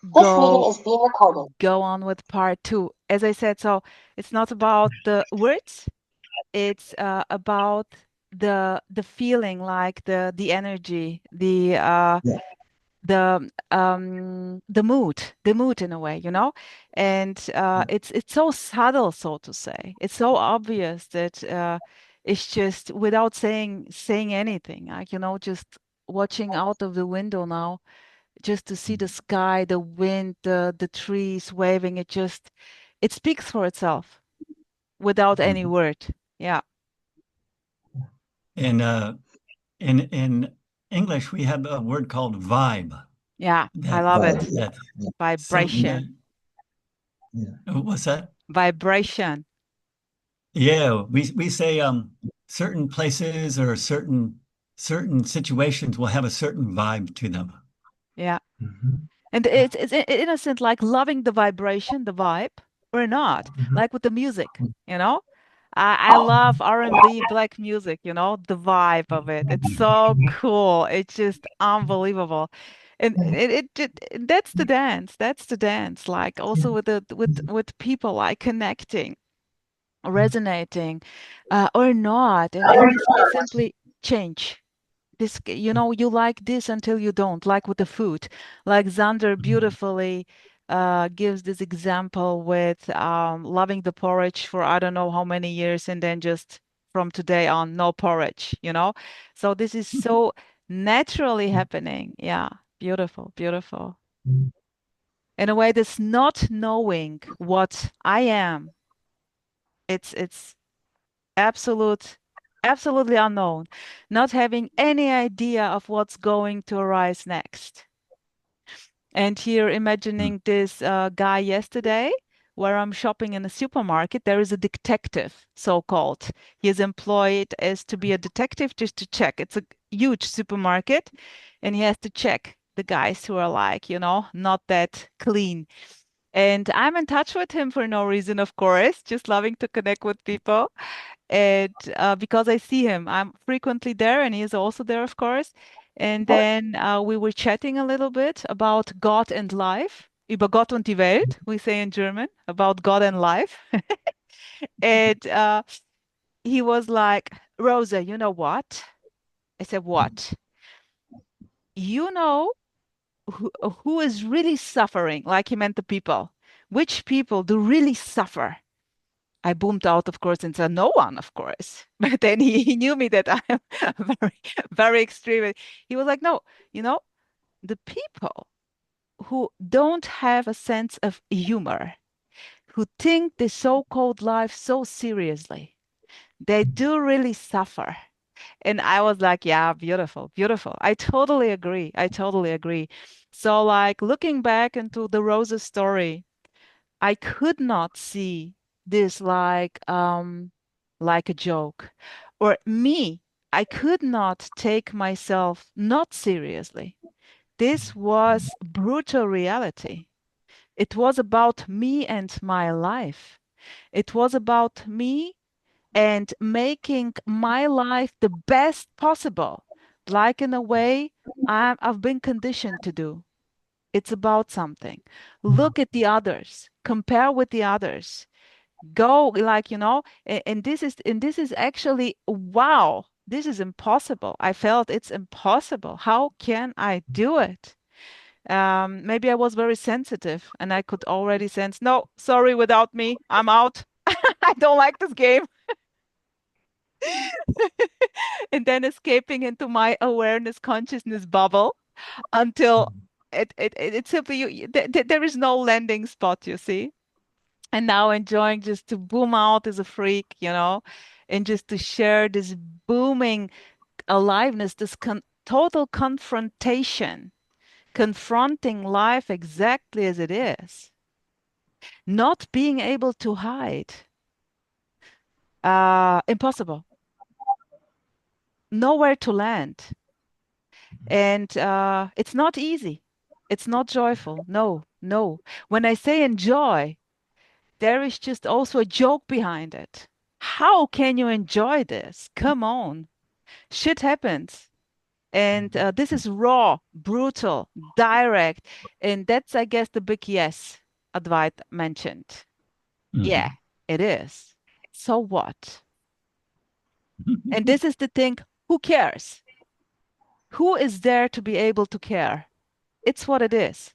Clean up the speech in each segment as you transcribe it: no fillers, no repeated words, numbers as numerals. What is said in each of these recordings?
This meeting go is being recorded. go on with part two. As I said, so it's not about the words, it's about the feeling, like the energy, Yeah. the mood in a way, you know? And it's so subtle, so to say. It's so obvious that it's just without saying anything, like, you know, just watching out of the window now, just to see the sky, the wind, the trees waving, it speaks for itself without any Mhm. word. Yeah. And in English, we have a word called vibe. Yeah, I That love Right. it. that Yeah. something that Vibration. Yeah. what's that? Vibration. Yeah, we say certain places or certain situations will have a certain vibe to them. Yeah. Mhm. And it's innocent, like loving the vibration, the vibe, or not, Mhm. like with the music, you know? I love R&B, black music, you know, the vibe of it. It's so cool. It's just unbelievable. And that's the dance. That's the dance. Like also with with people, like connecting, resonating, or not. And this may simply change. You know, you like this until you don't, like with the food. Like Xander beautifully gives this example with loving the porridge for I don't know how many years, and then just from today on, no porridge, you know? So this is so naturally happening. Yeah, beautiful, beautiful. In a way that's not knowing what I am. It's absolute, absolutely unknown, not having any idea of what's going to arise next. And here, imagining this guy yesterday, where I'm shopping in a supermarket, there is a detective, so-called. He is employed as to be a detective just to check. It's a huge supermarket, and he has to check the guys who are like, you know, not that clean. And I'm in touch with him for no reason, of course, just loving to connect with people. And because I see him, I'm frequently there, and he is also there, of course. And then we were chatting a little bit about God and life, über Gott und die Welt, we say in German, about God and life. And he was like, Rosa, you know what? I said, what? You know who is really suffering? Like he meant the people. Which people do really suffer? I boomed out, of course, and said, no one, of course. But then he knew me that I'm very, very extreme. He was like, no, you know, the people who don't have a sense of humor, who think the so-called life so seriously, they do really suffer. And I was like, yeah, beautiful, beautiful. I totally agree. I totally agree. So, like, looking back into the Rosa story, I could not see this like a joke. Or me, I could not take myself not seriously. This was brutal reality. It was about me and my life. It was about me and making my life the best possible, like in a way I've been conditioned to do. It's about something. Look at the others, compare with the others, go like, you know, and this is actually wow, this is impossible. I felt it's impossible. How can I do it? Maybe I was very sensitive and I could already sense, no, sorry, without me, I'm out. I don't like this game. And then escaping into my awareness consciousness bubble until it simply there is no landing spot, you see. And now enjoying just to boom out as a freak, you know, and just to share this booming aliveness, this total confrontation, confronting life exactly as it is, not being able to hide. Impossible. Nowhere to land. And it's not easy. It's not joyful. No, no. When I say enjoy, there is just also a joke behind it. How can you enjoy this? Come on. Shit happens. And this is raw, brutal, direct. And that's, I guess, the big yes Advait mentioned. Yeah, Mhm. it is. So what? And this is the thing, who cares? Who is there to be able to care? It's what it is.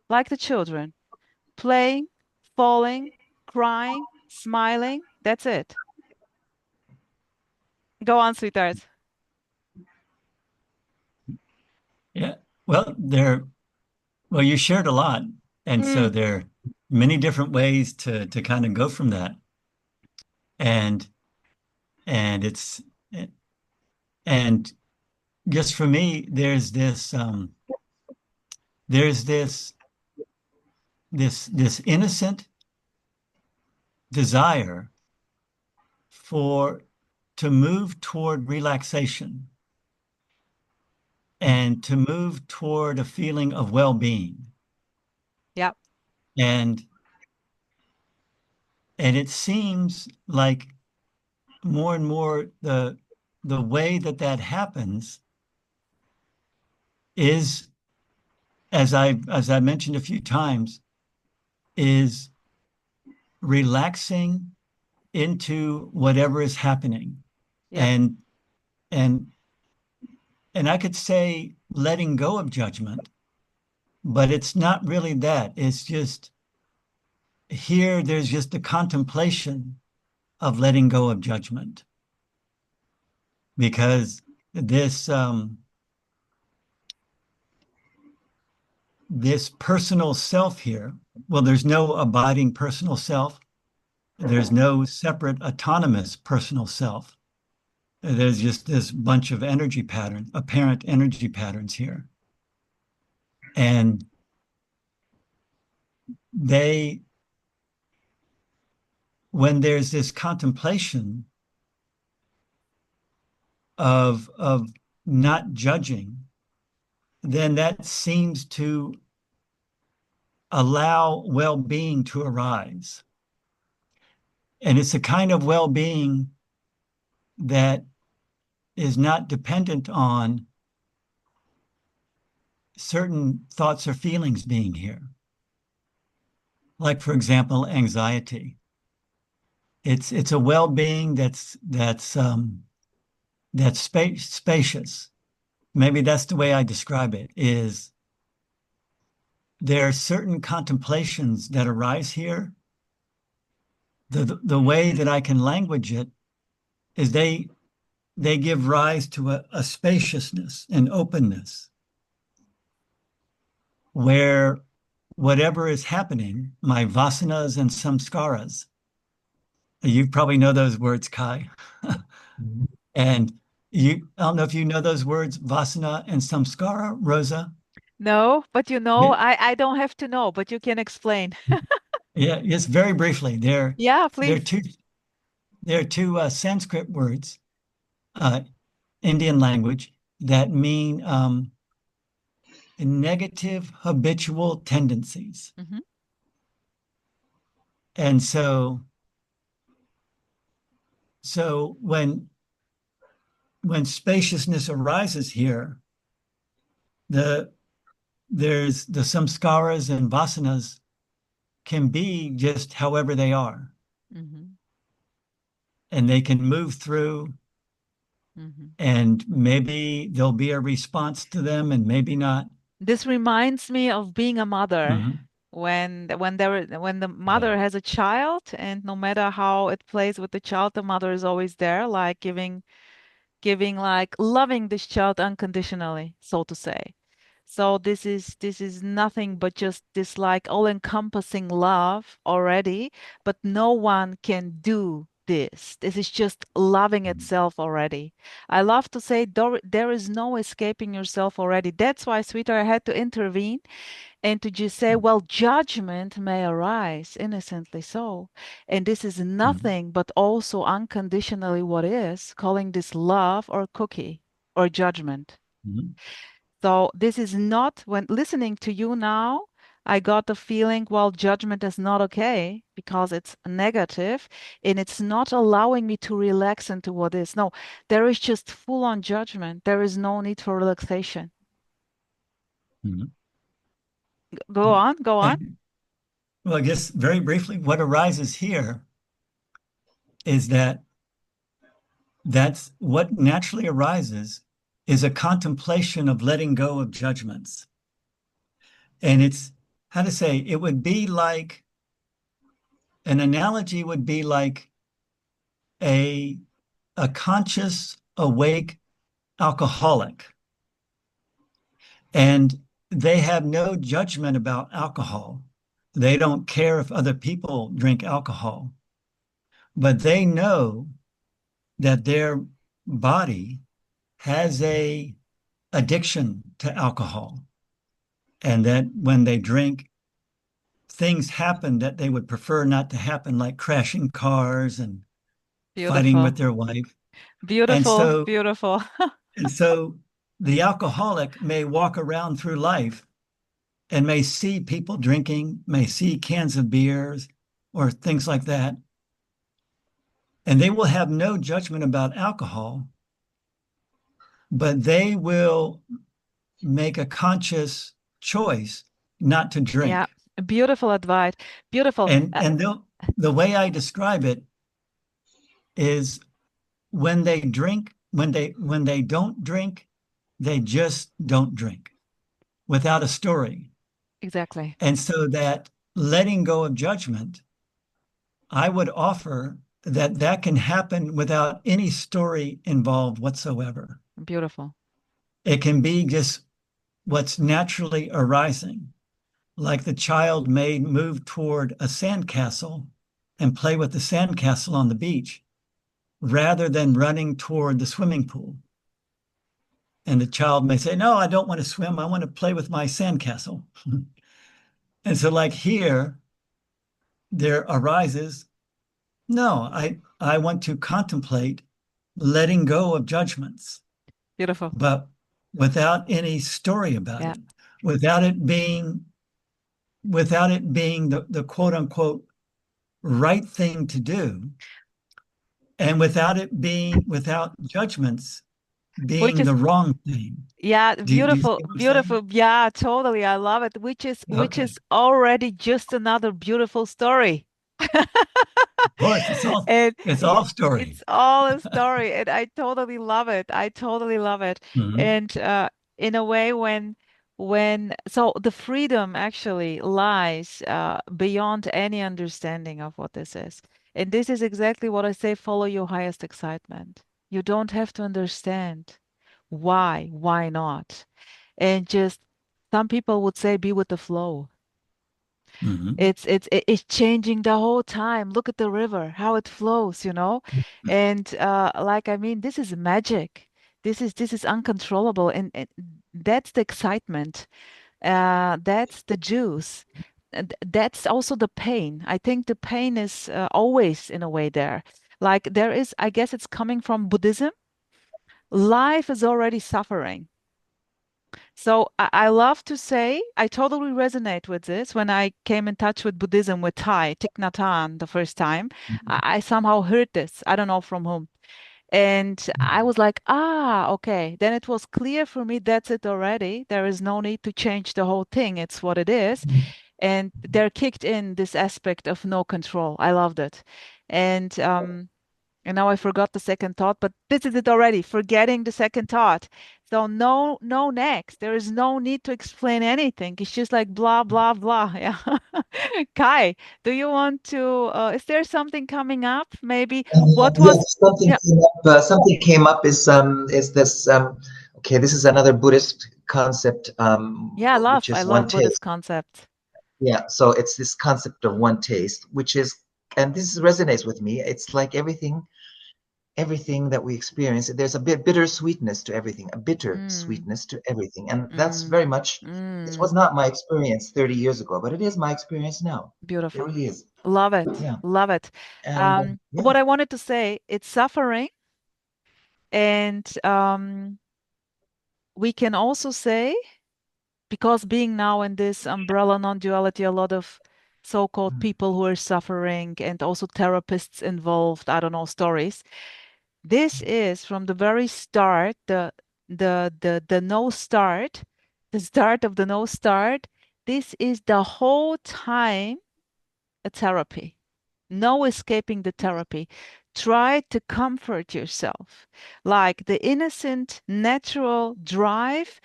Like the children, playing, falling, crying, smiling. That's it. Go on, sweetheart. Yeah. Well, you shared a lot. And so Mm, there are many different ways to kind of go from that. And and it's and just for me, there's this innocent desire for to move toward relaxation and to move toward a feeling of well-being. yeah, And and it seems like more and more the way that that happens is, as I mentioned a few times, is relaxing into whatever is happening. yeah, And and and I could say letting go of judgment, but it's not really that. It's just here there's just the contemplation of letting go of judgment because this this personal self here, well, there's no abiding personal self. There's no separate autonomous personal self. There's just this bunch of energy patterns, apparent energy patterns here. And they, when there's this contemplation of not judging, then that seems to allow well-being to arise. And it's a kind of well-being that is not dependent on certain thoughts or feelings being here. Like, for example, anxiety. It's a well-being that's spacious. Maybe that's the way I describe it, is there are certain contemplations that arise here. The way that I can language it is they give rise to a spaciousness and openness where whatever is happening, my vasanas and samskaras, you probably know those words, Kai. And I don't know if you know those words, vasana and samskara, Rosa. no, but you know, Yeah, I don't have to know, but you can explain. yeah, just very briefly. Yeah, There are please. two there are two Sanskrit words, uh, Indian language, that mean negative habitual tendencies. Hmm. And so when spaciousness arises here, the there's the samskaras and vasanas can be just however they are, Hmm. and they can move through, Hmm. and maybe there'll be a response to them, and maybe not. This reminds me of being a mother. Mhm. When the Yeah. mother has a child, and no matter how it plays with the child, the mother is always there, like giving like loving this child unconditionally, so to say. So this is nothing but just this like all-encompassing love already, but no one can do this. This is just loving itself already. I love to say there is no escaping yourself already. That's why, sweetheart, I had to intervene and to just say, well, judgment may arise, innocently so. And this is Mhm. nothing but also unconditionally what is, calling this love or cookie or judgment. Mhm. So this is not, when listening to you now, I got the feeling, well, judgment is not okay because it's negative and it's not allowing me to relax into what is. No, there is just full on judgment. There is no need for relaxation. Mhm. Go on, go on. And well, I guess very briefly, what arises here is that that's what naturally arises is a contemplation of letting go of judgments. And it's how to say it would be like an analogy would be like a a conscious, awake alcoholic. And they have no judgment about alcohol. They don't care if other people drink alcohol, but they know that their body has a addiction to alcohol and that when they drink, things happen that they would prefer not to happen, like crashing cars and fighting Beautiful, with their wife. And beautiful, so, beautiful. and so the alcoholic may walk around through life and may see people drinking, may see cans of beers or things like that. And they will have no judgment about alcohol, but they will make a conscious choice not to Yeah, drink. beautiful advice. Beautiful. And the way I describe it is when they drink, when they don't drink, they just don't drink without a story. Exactly. And so that letting go of judgment, I would offer that that can happen without any story involved whatsoever. Beautiful. It can be just what's naturally arising, like the child may move toward a sandcastle and play with the sandcastle on the beach rather than running toward the swimming pool. And the child may say, no, I don't want to swim. I want to play with my sandcastle. And so, like here, there arises, no, I want to contemplate letting go of judgments, Beautiful. but without any story about Yeah. it, without it being the quote unquote right thing to do, and without judgments Which being is the wrong thing. Yeah, Do you see beautiful, what I'm saying? beautiful. Yeah, totally. I love it. Which is Okay. already just another beautiful story. Of course, it's all And it's all it's story. all a story, and I totally love it. I totally love it. Mhm. And in a way, when so the freedom actually lies beyond any understanding of what this is. And this is exactly what I say, follow your highest excitement. You don't have to understand why not? And just some people would say be with the flow. Mhm. It's changing the whole time. Look at the river, how it flows. And like I mean, this is magic. This is uncontrollable, and that's the excitement. That's the juice. And that's also the pain. I think the pain is always in a way there. Like there is, I guess it's coming from Buddhism. Life is already suffering. So I love to say I totally resonate with this. When I came in touch with Buddhism with Thai, Thich Nhat Hanh, the first time, I somehow heard this. I don't know from whom. And I was like, okay. Then it was clear for me that's it already. There is no need to change the whole thing. It's what it is. And there kicked in this aspect of no control. I loved it. And now I forgot the second thought, but this is it already, forgetting the second thought. So no next. There is no need to explain anything. It's just like blah, blah, blah. Yeah. Kai, do you want to, is there something coming up? Maybe what was, Yes, something yeah, came up. Something came up is this. Okay, this is another Buddhist concept, yeah, which I is one love Buddhist taste. concepts. Yeah, so it's this concept of one taste, which is, and this resonates with me. It's like everything that we experience. There's a bit bitter sweetness to everything, a bitter Mm, sweetness to everything, and that's mm, very much. This was mm, not my experience 30 years ago, but it is my experience now. It beautiful. really is. Love it. Yeah, Love it. and yeah. What I wanted to say, it's suffering. And we can also say because being now in this umbrella non-duality, a lot of so-called people who are suffering and also therapists involved, I don't know, stories. This is from the very start, the no start, the start of the no start. This is the whole time a therapy. No escaping the therapy. Try to comfort yourself. Like the innocent, natural drive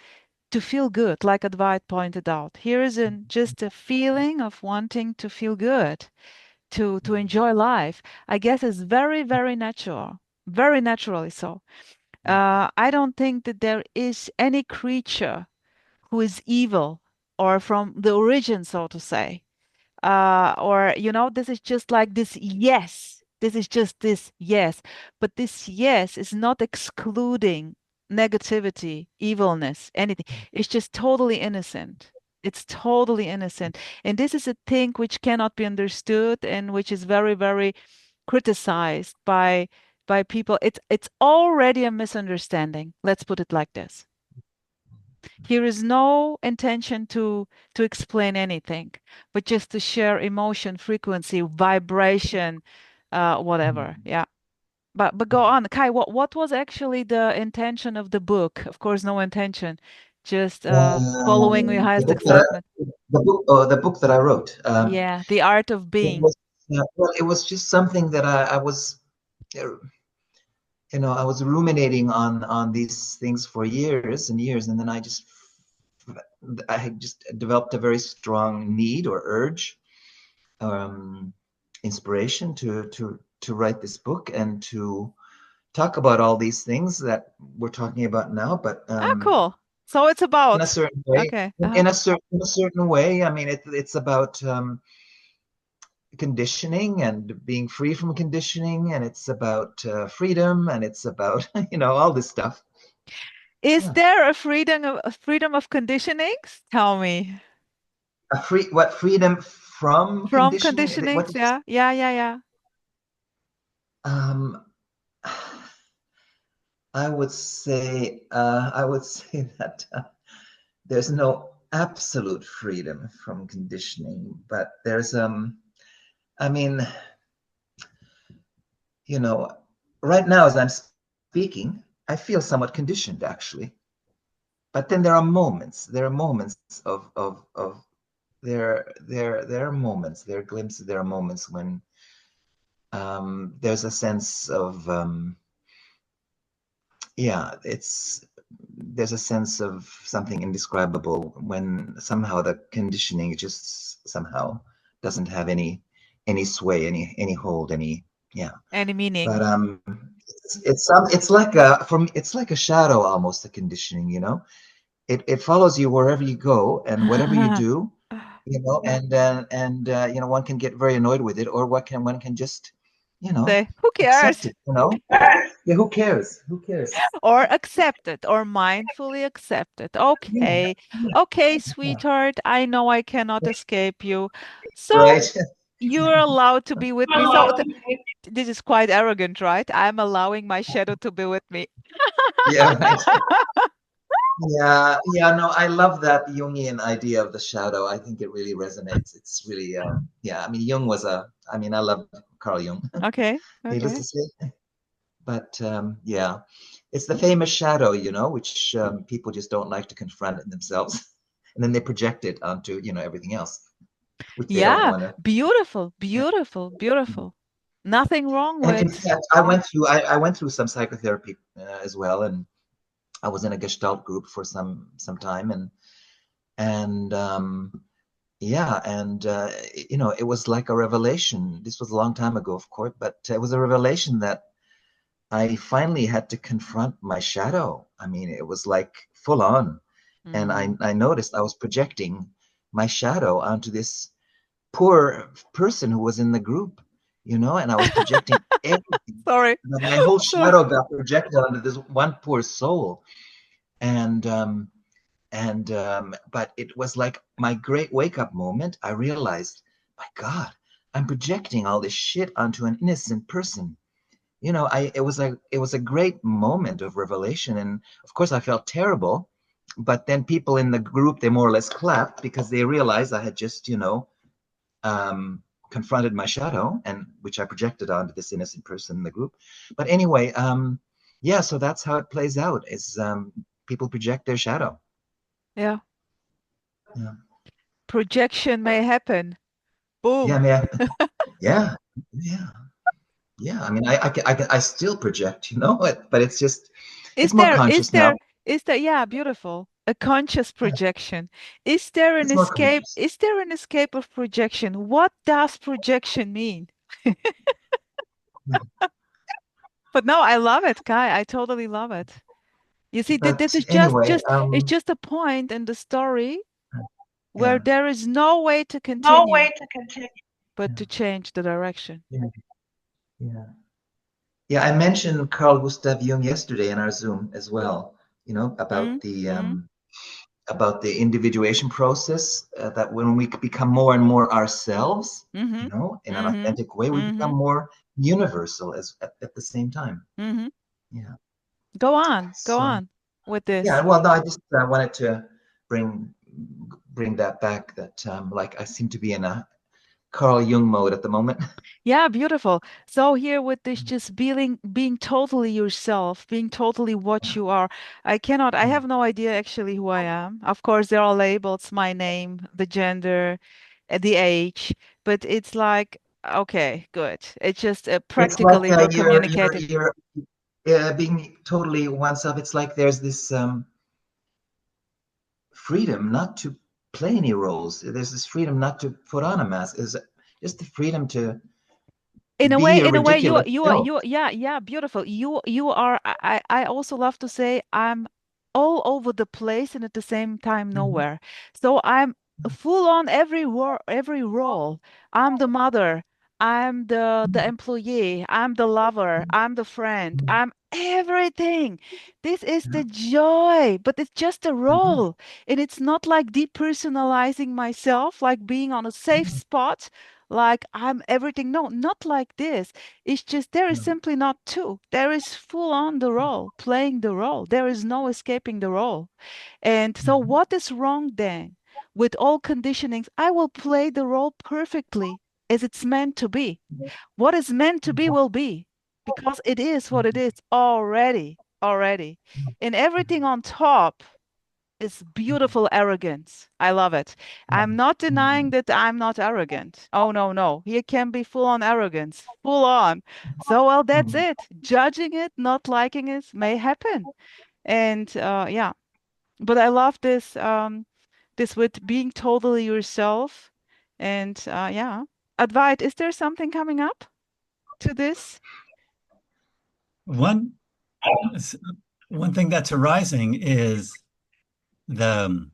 to feel good, like Advait pointed out. Here is just a feeling of wanting to feel good, to enjoy life. I guess it's very, very natural, very naturally so. I don't think that there is any creature who is evil or from the origin, so to say. Or, this is just like this yes. This is just this yes. But this yes is not excluding negativity, evilness, anything. It's just totally innocent. It's totally innocent. And this is a thing which cannot be understood and which is very, very criticized by people. It's already a misunderstanding. Let's put it like this. Here is no intention to explain anything, but just to share emotion, frequency, vibration, whatever. Yeah. But go on, Kai. What was actually the intention of the book? Of course, no intention, just following your The highest book that excitement. the book that I wrote. Yeah, the art of It being. was well, it was just something that I was, I was ruminating on these things for years and years, and then I had just developed a very strong need or urge, um, inspiration to write this book and to talk about all these things that we're talking about now, but Ah, cool. So it's in a about, certain way. okay. In a certain way. I mean, it's about conditioning and being free from conditioning, and it's about freedom, and it's about all this stuff. Is Yeah. there a freedom of conditionings? Tell me. Freedom from From conditioning? What conditionings, did you say? yeah, yeah, yeah, yeah. Um, I would say that there's no absolute freedom from conditioning, but there's I mean, you know, right now as I'm speaking, I feel somewhat conditioned actually. But then there are moments of there are moments, there are glimpses, there are moments when there's a sense of yeah, there's a sense of something indescribable when somehow the conditioning just somehow doesn't have any sway, any hold, any yeah. Any meaning? But it's like a for me it's like a shadow almost, the conditioning, it follows you wherever you go and whatever you do, and one can get very annoyed with it, or one can just Say, who accept cares? it. Yeah, who cares? Or accept it, or mindfully accept it. Yeah, Okay, okay, yeah. sweetheart, I know I cannot escape you. So Right. you're allowed to be with me. So this is quite arrogant, right? I'm allowing my shadow to be with me. Yeah, right. Yeah, no, I love that Jungian idea of the shadow. I think it really resonates. It's really, yeah, I mean, I mean, I love Carl Jung, Okay, needless okay. to say. But yeah, it's the famous shadow, which people just don't like to confront in themselves. And then they project it onto, everything else, which they don't Yeah, want to. beautiful, beautiful, beautiful. Nothing wrong And in with. fact, I went through some psychotherapy as well, and I was in a Gestalt group for some time, and yeah, and it was like a revelation. This was a long time ago, of course, but it was a revelation that I finally had to confront my shadow. I mean, it was like full on, and Mm. I noticed I was projecting my shadow onto this poor person who was in the group, and I was projecting everything. Sorry, My whole sorry. shadow got projected onto this one poor soul, and but it was like my great wake up moment. I realized, my God, I'm projecting all this shit onto an innocent person. It was a great moment of revelation, and of course I felt terrible. but then people in the group, they more or less clapped because they realized I had just, confronted my shadow, and which I projected onto this innocent person in the group. But anyway, yeah, so that's how it plays out. Is people project their shadow. Yeah. Yeah, Projection may happen. yeah, Boom. man. Yeah, yeah, yeah. I mean, I still project, but Is it's more there, is conscious now. there, is there, yeah, beautiful. A conscious Yeah, projection. Is there an it's more escape? conscious. Is there an escape of projection? What does projection mean? Yeah. But no, I love it, Kai. I totally love it. You see, this But is anyway, it's just a point in the story where yeah, there is no way to No continue way to continue. but yeah, to change the direction. yeah, yeah. Yeah, I mentioned Carl Gustav Jung yesterday in our Zoom as well, Mm, mm, about the individuation process, that when we become more and more ourselves, mm-hmm, in an mm-hmm, authentic way, we mm-hmm, become more universal at the same time. mm-hmm. Yeah. Go So, on with yeah, this. well, no, I just wanted to bring bring that back, that like I seem to be in a Carl Jung mode at the moment. Yeah, beautiful. So here with this just being totally yourself, being totally what you are. I Yeah. have no idea actually who I am. Of course, there are labels, my name, the gender, the age, but it's like, okay, good. It's just It's like practically will communicate it. you're being totally oneself. It's like there's this freedom not to play any roles. There's this freedom not to put on a mask. Is just the freedom to be your In a way, ridiculous self. yeah, beautiful. You are. I also love to say I'm all over the place and at the same time Mhm. nowhere. So I'm full on every role. I'm the mother. I'm the employee. I'm the lover. I'm the friend. Mhm. I'm everything. This is the joy, but it's just a Mhm. role, and it's not like depersonalizing myself, like being on a safe Mhm. spot like I'm everything. No, not like this. It's just there is Mhm. simply not two. There is full on the role, playing the role. There is no escaping the role. And so, Mhm. what is wrong then with all conditionings? I will play the role perfectly as it's meant to be. What is meant to be will be because it is what it is already, already. And everything on top is beautiful arrogance. I love it. I'm not denying Mhm. that I'm not arrogant. Oh, no, no. Here can be full on arrogance, full on. So, well, that's Mhm. it. Judging it, not liking it may happen. And yeah, but I love this, this with being totally yourself. And yeah, Advait, is there something coming up to this? One one thing that's arising is the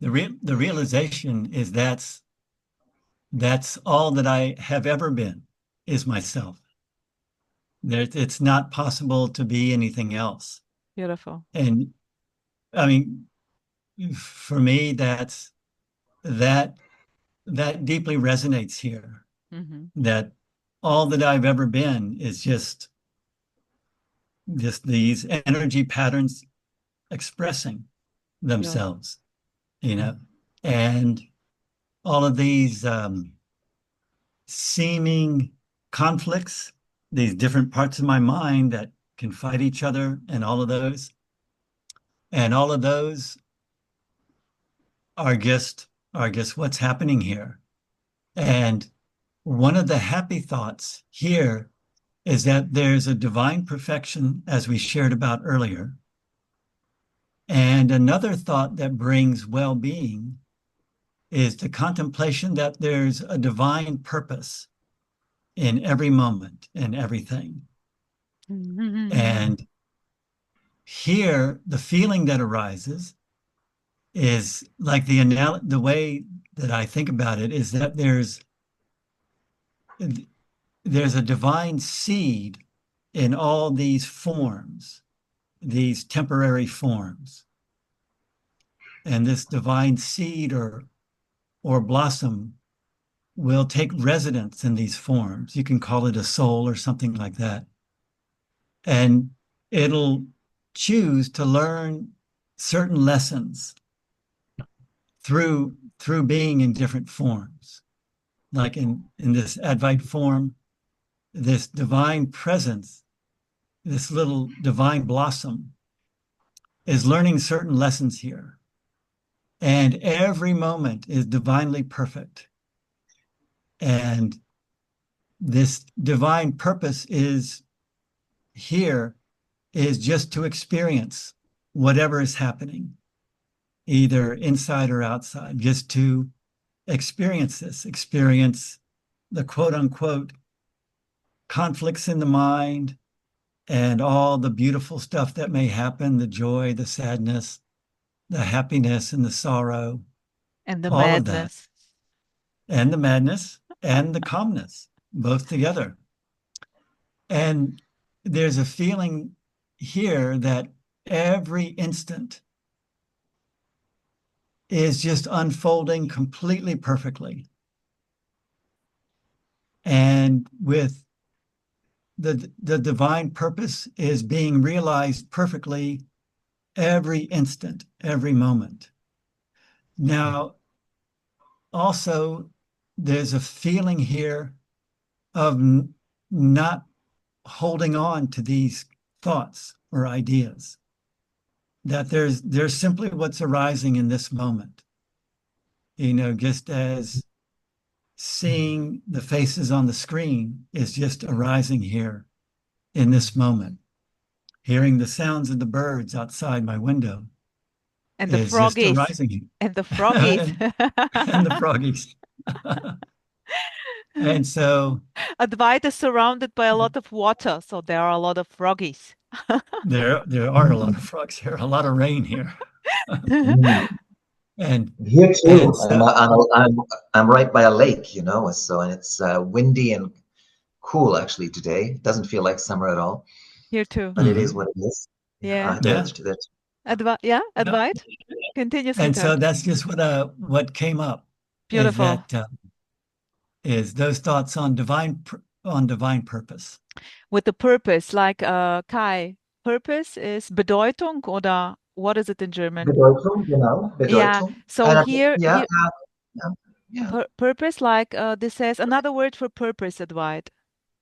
the realization is that's all that I have ever been is myself. It's not possible to be anything else. Beautiful. And I mean, for me, that that deeply resonates here. Mm-hmm. That all that I've ever been is just these energy patterns expressing Beautiful. themselves, and all of these seeming conflicts, these different parts of my mind that can fight each other, and all of those are just what's happening here. And one of the happy thoughts here is that there's a divine perfection, as we shared about earlier. And another thought that brings well-being is the contemplation that there's a divine purpose in every moment and everything. And here, the feeling that arises is like the way that I think about it is that there's a divine seed in all these forms, these temporary forms. And this divine seed or blossom will take residence in these forms. You can call it a soul or something like that. And it'll choose to learn certain lessons through being in different forms. Like in this Advait form, this divine presence, this little divine blossom is learning certain lessons here. And every moment is divinely perfect. And this divine purpose is here is just to experience whatever is happening, either inside or outside, just to experience this, experience the quote unquote conflicts in the mind and all the beautiful stuff that may happen, the joy, the sadness, the happiness and the sorrow, And the all of that, madness. and the madness and the calmness, both together. And there's a feeling here that every instant is just unfolding completely perfectly. And with the divine purpose is being realized perfectly every instant, every moment. Now, also, there's a feeling here of not holding on to these thoughts or ideas, that there's simply what's arising in this moment. You know, just as seeing the faces on the screen is just arising here in this moment. Hearing the sounds of the birds outside my window And the is just froggies. arising here. And the froggies. And the froggies. And so Advait is surrounded by a lot of water, so there are a lot of froggies. there are a lot of frogs here, a lot of rain here. Mm. And Here and too. so I'm right by a lake, you know, so and it's windy and cool actually today. It doesn't feel like summer at all, Here too. but it is mhm, what it is. Yeah. yeah. That's Yeah, Yeah. Advait. Continue, And so sweetheart. that's just what came up is Beautiful. that is those thoughts on divine purpose. With the purpose, like Kai, purpose is Bedeutung oder what is it in German? Bedeutung, genau, Yeah. Bedeutung. So here, Yeah, here, yeah, yeah. purpose, like this says another word for purpose, Advait.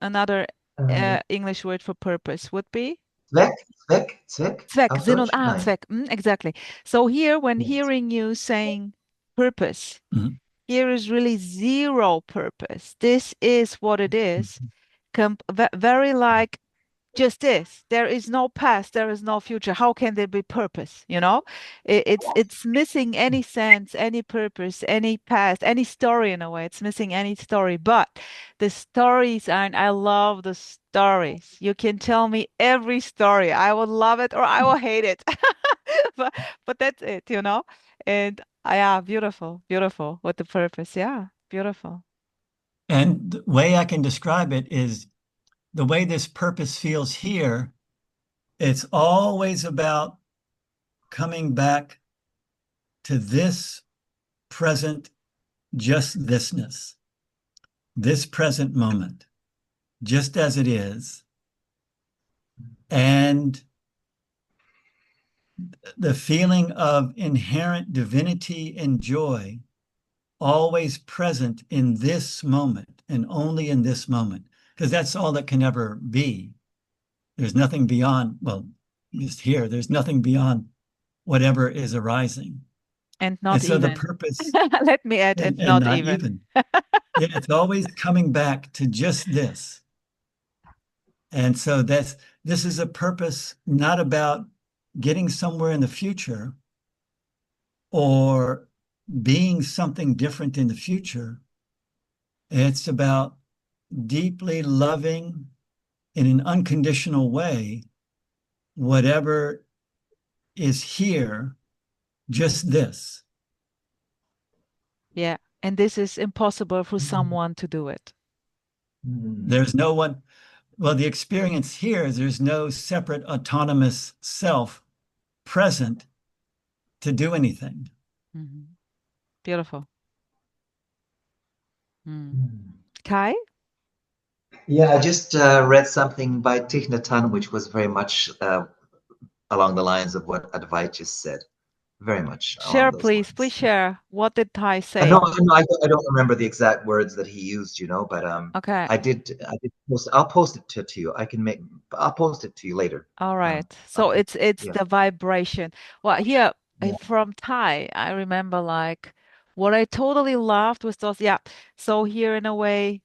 Another Äh, English word for purpose would be Zweck, Zweck, auf Sinn und Deutsch? Nein. Zweck. Exactly. So here, when Yes. hearing you saying purpose, Mhm. here is really zero purpose. This is what it is. Very like just this. There is no past, there is no future. How can there be purpose? You know, it's missing any sense, any purpose, any past, any story in a way. It's missing any story. But the stories are, and I love the stories. You can tell me every story. I will love it or I will hate it. but but that's it, you know. And yeah, beautiful, beautiful. With the purpose, yeah, beautiful. And the way I can describe it is the way this purpose feels here, it's always about coming back to this present just thisness, this present moment, just as it is. And the feeling of inherent divinity and joy always present in this moment and only in this moment, because that's all that can ever be. There's nothing beyond, well, just here, there's nothing beyond whatever is arising. And And not so the even. purpose, Let me add, and and not not even. even, yeah, it's always coming back to just this. And so this is a purpose not about getting somewhere in the future or being something different in the future. It's about deeply loving in an unconditional way whatever is here, just this. Yeah. And this is impossible for someone to do it. Mm. There's no one, well, the experience here is there's no separate autonomous self present to do anything. Mhm. Beautiful. Mm. Mm. Kai? Yeah, I just read something by Thich Nhat Hanh, which was very much along the lines of what Advait just said. Very much along Share, those please. Please lines. share. What did Ty I say? don't, I don't remember the exact words that he used, but Okay. I did post. I'll post it to you. I'll post it to you later. All right. So it's Yeah. the vibration. Well, here Yeah. from Thai, I remember like what I totally loved was those, yeah. So here in a way,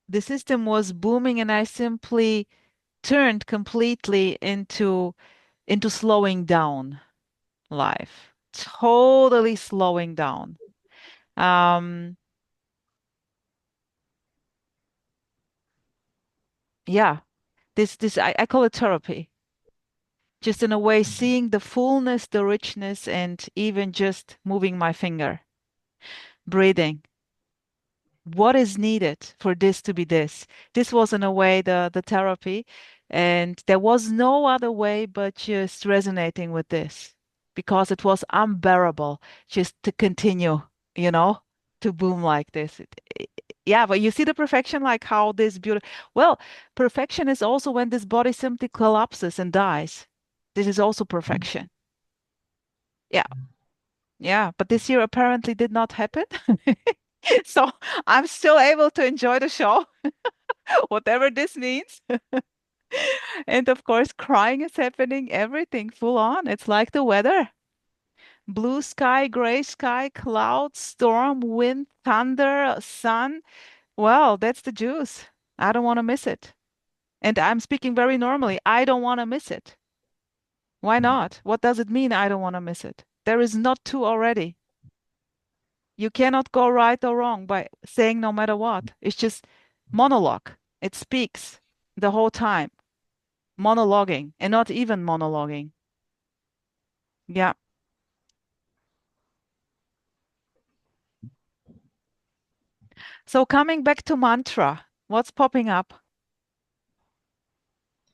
the system was booming and I simply turned completely into slowing down life. Totally slowing down. Um, yeah. This I call it therapy. Just in a way, seeing the fullness, the richness, and even just moving my finger, breathing. What is needed for this to be this? This was in a way the therapy, and there was no other way but just resonating with this because it was unbearable just to continue, you know, to boom like this. Yeah, but you see the perfection, like how this beauty. Well, perfection is also when this body simply collapses and dies. This is also perfection. Yeah. Yeah, but this year apparently did not happen. So I'm still able to enjoy the show, whatever this means. And of course, crying is happening, everything full on. It's like the weather. Blue sky, gray sky, clouds, storm, wind, thunder, sun. Well, that's the juice. I don't want to miss it. And I'm speaking very normally. I don't want to miss it. Why not? What does it mean I don't want to miss it? There is not two already. You cannot go right or wrong by saying no matter what. It's just monologue. It speaks the whole time, monologuing and not even monologuing. Yeah. So coming back to mantra, what's popping up?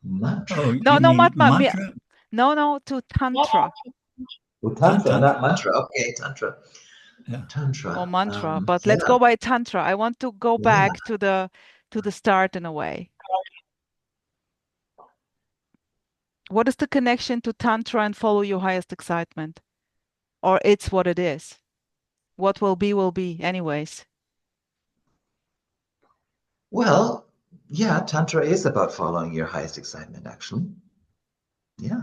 Mantra. Oh, No, you no, mean mantra? no, to tantra Oh, tantra, Tantra. not mantra. Okay, tantra. Yeah. Tantra. or mantra, but let's Yeah, go by tantra. I want to go yeah. back to the start in a way. What is the connection to tantra and follow your highest excitement? Or it's what it is. What will be, anyways. Well, yeah, tantra is about following your highest excitement, actually. Yeah.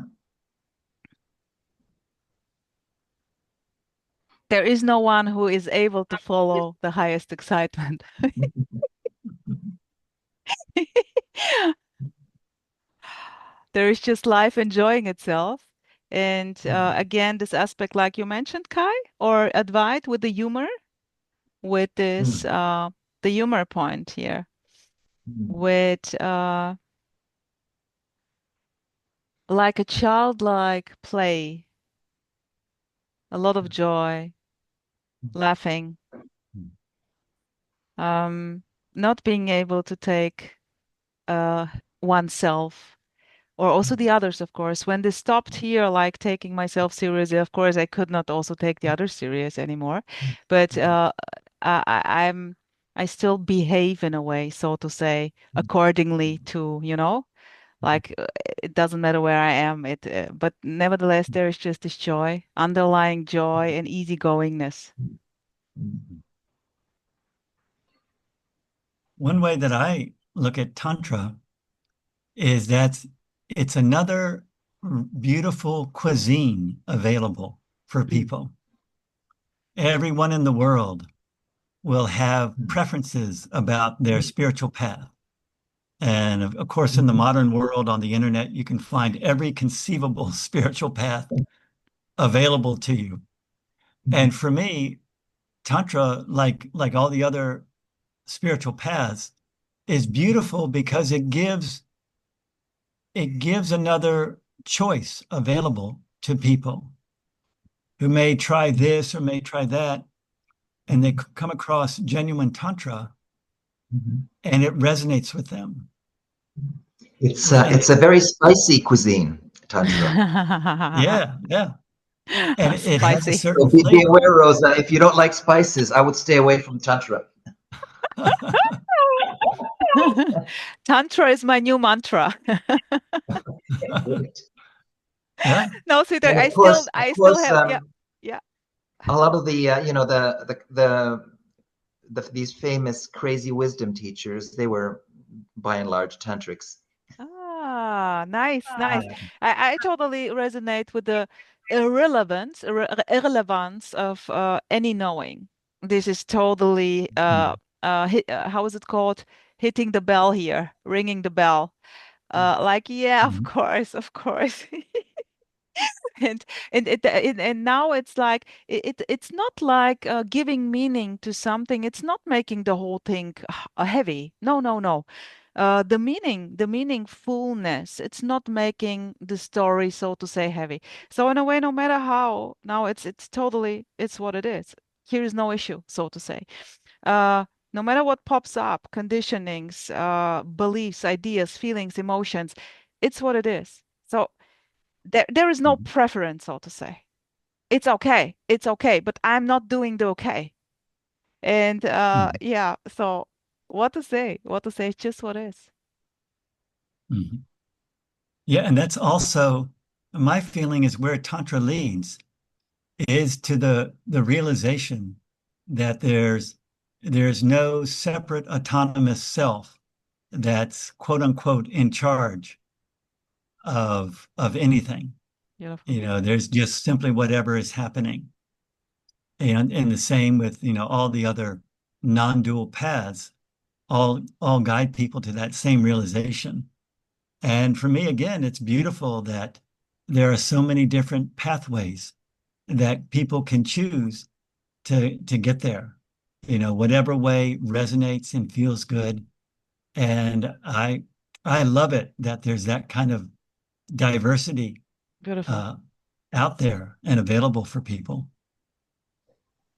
There is no one who is able to follow the highest excitement. There is just life enjoying itself. And again, this aspect, like you mentioned, Kai, or Advait with the humor, with this, Mm, the humor point here, mm, with like a childlike play, a lot of joy, laughing, Mm. not being able to take oneself or also the others, of course. When they stopped here, like taking myself seriously, of course, I could not also take the others serious anymore. But I still behave in a way, so to say, accordingly to, like it doesn't matter where I am. But nevertheless, there is just this joy, underlying joy and easygoingness. mm, One way that I look at Tantra is that it's another beautiful cuisine available for people. Everyone in the world will have preferences about their spiritual path. And of course, in the modern world on the internet, you can find every conceivable spiritual path available to you. And for me, Tantra, like all the other spiritual paths, is beautiful because it gives another choice available to people who may try this or may try that, and they come across genuine Tantra and it resonates with them. And It's a very spicy cuisine, tantra. yeah, yeah. And it has a Spicy. certain So be flavor. aware, Rosa. If you don't like spices, I would stay away from tantra. Tantra is my new mantra. Great. Yeah. No, sweetheart, And I still have, yeah, yeah. a lot of the these famous crazy wisdom teachers, they were by and large tantrics. Ah, nice, nice. Yeah. I totally resonate with the irrelevance of any knowing. This is totally how is it called? Hitting the bell here, ringing the bell. Like, yeah, of Mhm. course, of course. and and now it's like it's not like giving meaning to something. It's not making the whole thing heavy. No, no, no. The meaningfulness, it's not making the story, so to say, heavy. So in a way, no matter how, now it's totally, it's what it is. Here is no issue, so to say. uh no matter what pops up, conditionings, beliefs, ideas, feelings, emotions, it's what it is. So there is no Mhm. preference, so to say. It's okay, but I'm not doing the okay. And Mhm. yeah, so what to say? What to say? It's just what is. Mhm. Yeah, and that's also my feeling is where Tantra leads is to the realization that there's no separate autonomous self that's quote unquote in charge of anything. Beautiful. You know, there's just simply whatever is happening. And the same with, all the other non-dual paths, all guide people to that same realization. And for me, again, it's beautiful that there are so many different pathways that people can choose to get there. Whatever way resonates and feels good. And I love it that there's that kind of diversity Beautiful. uh, out there and available for people.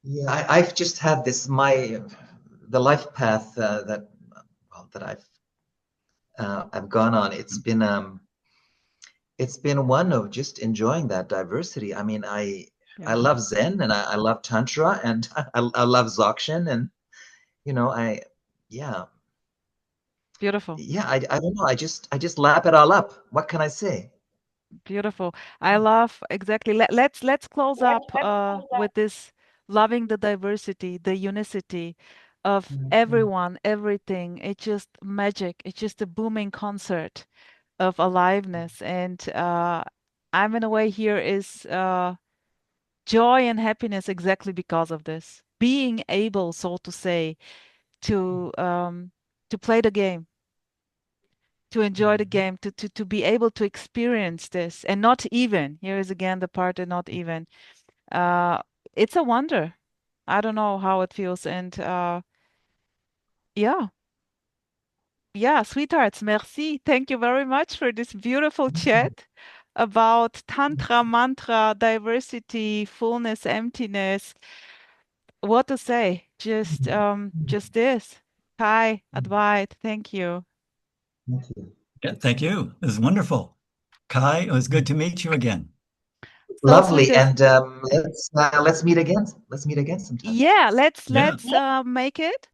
Yeah, I've just had the life path that I've gone on. It's been one of just enjoying that diversity. I mean, I Beautiful. love Zen and I love Tantra and I love Dzogchen and I yeah Beautiful. yeah I don't know, I just lap it all up. What can I say? Beautiful. I love exactly. Let's close up with this loving the diversity, the unicity of Mhm. everyone, everything. It's just magic. It's just a booming concert of aliveness. And I'm in a way here is joy and happiness exactly because of this. Being able, so to say, to um to play the game, to enjoy the game, to be able to experience this, and not even, here is again the part that not even. Uh, it's a wonder. I don't know how it feels. And yeah, yeah, sweethearts, merci. Thank you very much for this beautiful chat about Tantra, mantra, diversity, fullness, emptiness. What to say? Just this. Kai, Advait, thank you. Thank you. Yeah, thank you. It was wonderful. Kai, it was good to meet you again. So Lovely. sweetest. And let's meet again. Let's meet again sometime. Yeah, let's Yeah. make it